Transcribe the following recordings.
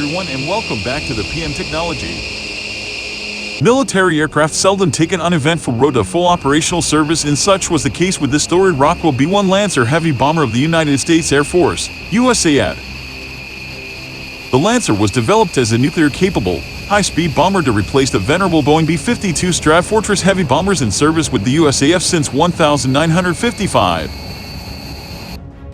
everyone, and welcome back to the PM Technology. Military aircraft seldom take an uneventful road to full operational service, and such was the case with this storied Rockwell B-1 Lancer heavy bomber of the United States Air Force, USAF. The Lancer was developed as a nuclear-capable, high-speed bomber to replace the venerable Boeing B-52 Stratofortress heavy bombers in service with the USAF since 1955.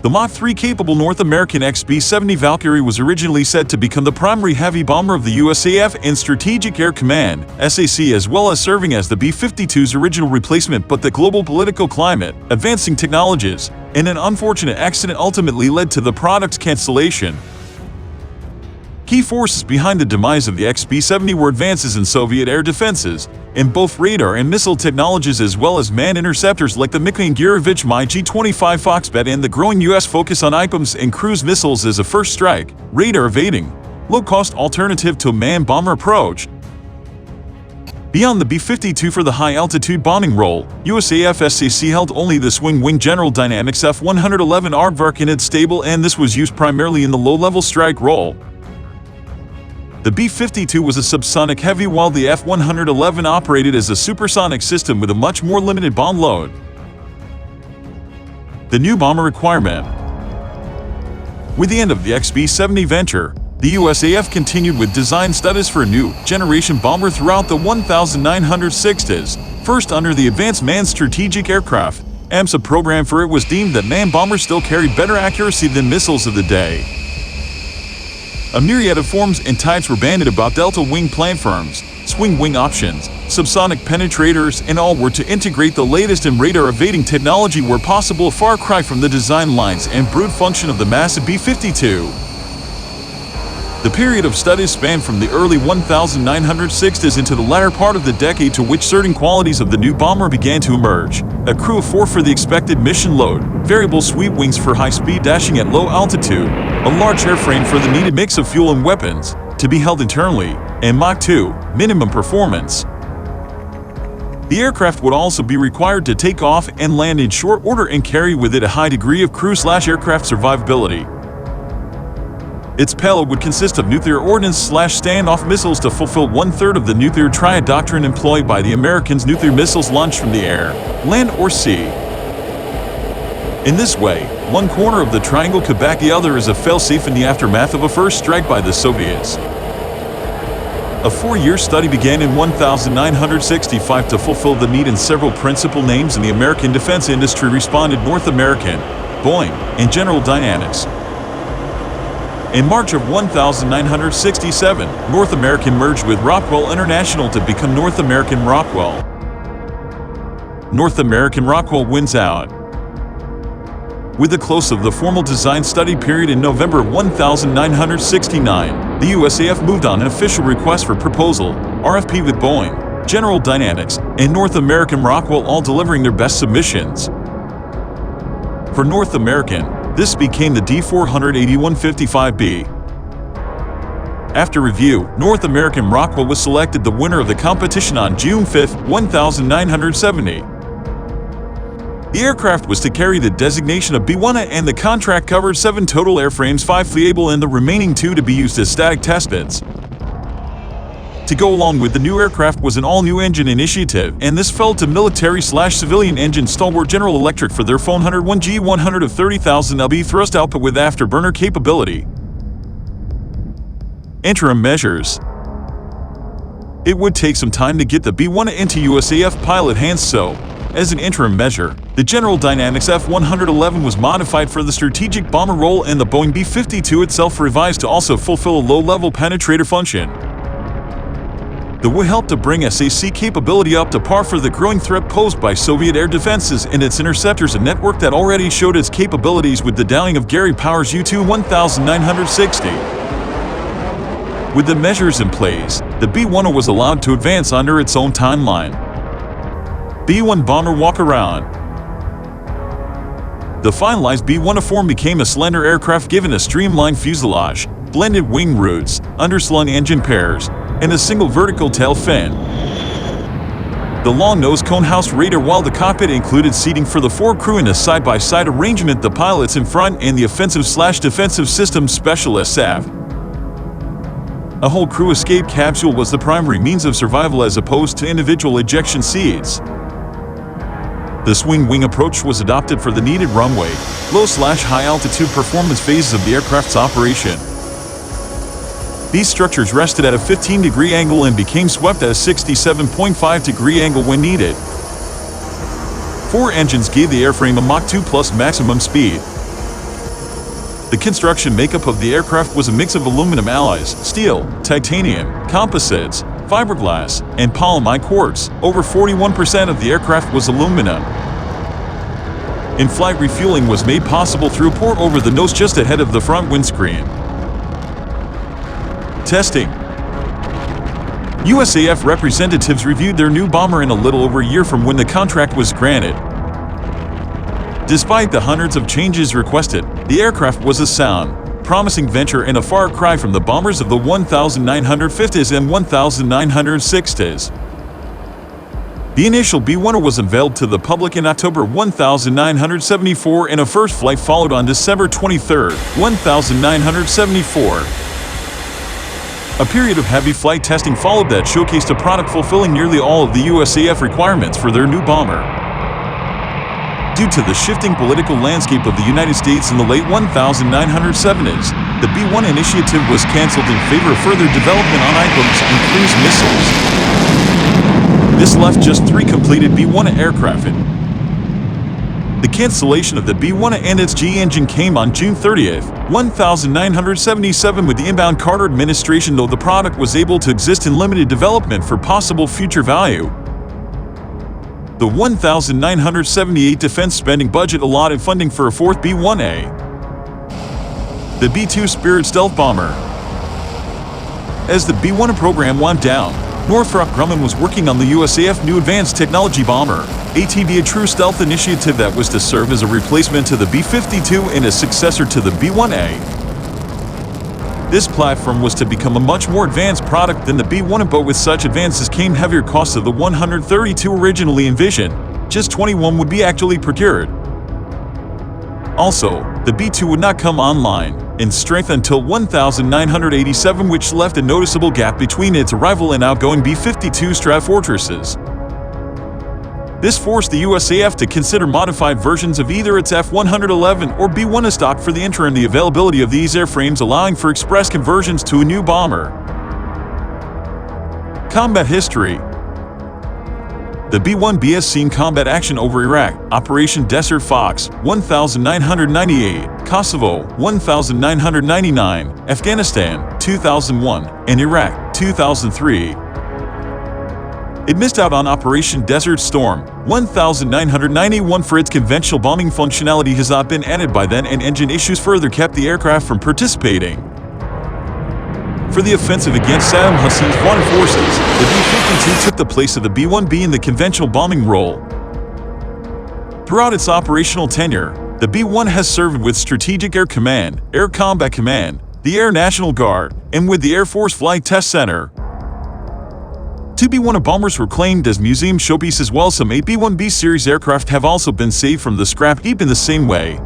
The Mach 3-capable North American XB-70 Valkyrie was originally set to become the primary heavy bomber of the USAF and Strategic Air Command (SAC), as well as serving as the B-52's original replacement, but the global political climate, advancing technologies, and an unfortunate accident ultimately led to the product's cancellation. Key forces behind the demise of the XB-70 were advances in Soviet air defenses, in both radar and missile technologies, as well as manned interceptors like the Mikhail-Gurevich Mi-G25 Foxbat, and the growing U.S. focus on Abrams and cruise missiles as a first strike, radar evading, low-cost alternative to a manned bomber approach. Beyond the B-52 for the high-altitude bombing role, USAF SAC held only the swing-wing General Dynamics F-111 aircraft in its stable, and this was used primarily in the low-level strike role. The B-52 was a subsonic heavy, while the F-111 operated as a supersonic system with a much more limited bomb load. The new bomber requirement. With the end of the XB-70 venture, the USAF continued with design studies for a new generation bomber throughout the 1960s, first under the Advanced Manned Strategic Aircraft (AMSA) program, for it was deemed that manned bombers still carried better accuracy than missiles of the day. A myriad of forms and types were bandied about: delta wing platforms, swing wing options, subsonic penetrators, and all were to integrate the latest in radar evading technology where possible, a far cry from the design lines and brute function of the massive B-52. The period of studies spanned from the early 1960s into the latter part of the decade, to which certain qualities of the new bomber began to emerge: a crew of 4 for the expected mission load, variable sweep wings for high-speed dashing at low altitude, a large airframe for the needed mix of fuel and weapons, to be held internally, and Mach 2 minimum performance. The aircraft would also be required to take off and land in short order and carry with it a high degree of crew/aircraft survivability. Its payload would consist of nuclear ordnance/standoff missiles to fulfill 1/3 of the nuclear triad doctrine employed by the Americans: nuclear missiles launched from the air, land, or sea. In this way, one corner of the triangle could back the other as a failsafe in the aftermath of a first strike by the Soviets. A 4-year study began in 1965 to fulfill the need, and several principal names in the American defense industry responded: North American, Boeing, and General Dynamics. In March of 1967, North American merged with Rockwell International to become North American Rockwell. North American Rockwell wins out. With the close of the formal design study period in November 1969, the USAF moved on an official request for proposal, RFP, with Boeing, General Dynamics, and North American Rockwell all delivering their best submissions. For North American, this became the D-481-55B. After review, North American Rockwell was selected the winner of the competition on June 5, 1970. The aircraft was to carry the designation of B-1a, and the contract covered 7 total airframes, 5 flyable and the remaining 2 to be used as static testbeds. To go along with the new aircraft was an all-new engine initiative, and this fell to military/civilian engine stalwart General Electric for their 401G100 of 30,000 lb thrust output with afterburner capability. Interim measures. It would take some time to get the B-1a into USAF pilot hands, so, as an interim measure, the General Dynamics F-111 was modified for the strategic bomber role, and the Boeing B-52 itself revised to also fulfill a low-level penetrator function. That would help to bring SAC capability up to par for the growing threat posed by Soviet air defenses and its interceptors, a network that already showed its capabilities with the downing of Gary Power's U-2-1960. With the measures in place, the B-1a was allowed to advance under its own timeline. B-1 bomber walk-around. The finalized B-1a form became a slender aircraft given a streamlined fuselage, blended wing roots, underslung engine pairs, and a single vertical tail fin. The long-nose cone-housed radar, while the cockpit included seating for the 4 crew in a side-by-side arrangement, the pilots in front, and the offensive/defensive systems specialists aft. A whole crew escape capsule was the primary means of survival as opposed to individual ejection seats. The swing-wing approach was adopted for the needed runway, low/high altitude performance phases of the aircraft's operation. These structures rested at a 15-degree angle and became swept at a 67.5-degree angle when needed. 4 engines gave the airframe a Mach 2 plus maximum speed. The construction makeup of the aircraft was a mix of aluminum alloys, steel, titanium, composites, fiberglass, and polyamide quartz. Over 41% of the aircraft was aluminum. In-flight refueling was made possible through a port over the nose just ahead of the front windscreen. Testing. USAF representatives reviewed their new bomber in a little over a year from when the contract was granted. Despite the hundreds of changes requested, the aircraft was a sound, promising venture and a far cry from the bombers of the 1950s and 1960s. The initial B-1 was unveiled to the public in October 1974 and a first flight followed on December 23, 1974. A period of heavy flight testing followed that showcased a product fulfilling nearly all of the USAF requirements for their new bomber. Due to the shifting political landscape of the United States in the late 1970s, the B-1 initiative was canceled in favor of further development on Abrams and cruise missiles. This left just 3 completed B-1 aircraft. The cancellation of the B-1 and its G engine came on June 30, 1977 with the inbound Carter administration, though the product was able to exist in limited development for possible future value. The 1978 defense spending budget allotted funding for a 4th B-1A. The B-2 Spirit stealth bomber. As the B-1 program wound down, Northrop Grumman was working on the USAF new advanced technology bomber, ATB, a true stealth initiative that was to serve as a replacement to the B-52 and a successor to the B-1A. This platform was to become a much more advanced product than the B-1, but with such advances came heavier costs of the 132 originally envisioned. Just 21 would be actually procured. Also, the B-2 would not come online in strength until 1987, which left a noticeable gap between its arrival and outgoing B-52 Stratofortresses. This forced the USAF to consider modified versions of either its F-111 or B-1 stock for the interim. The availability of these airframes allowing for express conversions to a new bomber. Combat history. The B-1B has seen combat action over Iraq, Operation Desert Fox, 1998, Kosovo, 1999, Afghanistan, 2001, and Iraq, 2003. It missed out on Operation Desert Storm, 1991 for its conventional bombing functionality has not been added by then, and engine issues further kept the aircraft from participating. For the offensive against Saddam Hussein's foreign forces, the B-52 took the place of the B-1B in the conventional bombing role. Throughout its operational tenure, the B-1 has served with Strategic Air Command, Air Combat Command, the Air National Guard, and with the Air Force Flight Test Center. 2 B-1 bombers were claimed as museum showpieces, while some 8 B-1B series aircraft have also been saved from the scrap heap in the same way.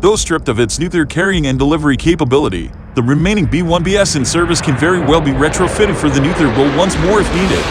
Though stripped of its nuclear carrying and delivery capability, the remaining B-1Bs in service can very well be retrofitted for the nuclear goal once more if needed.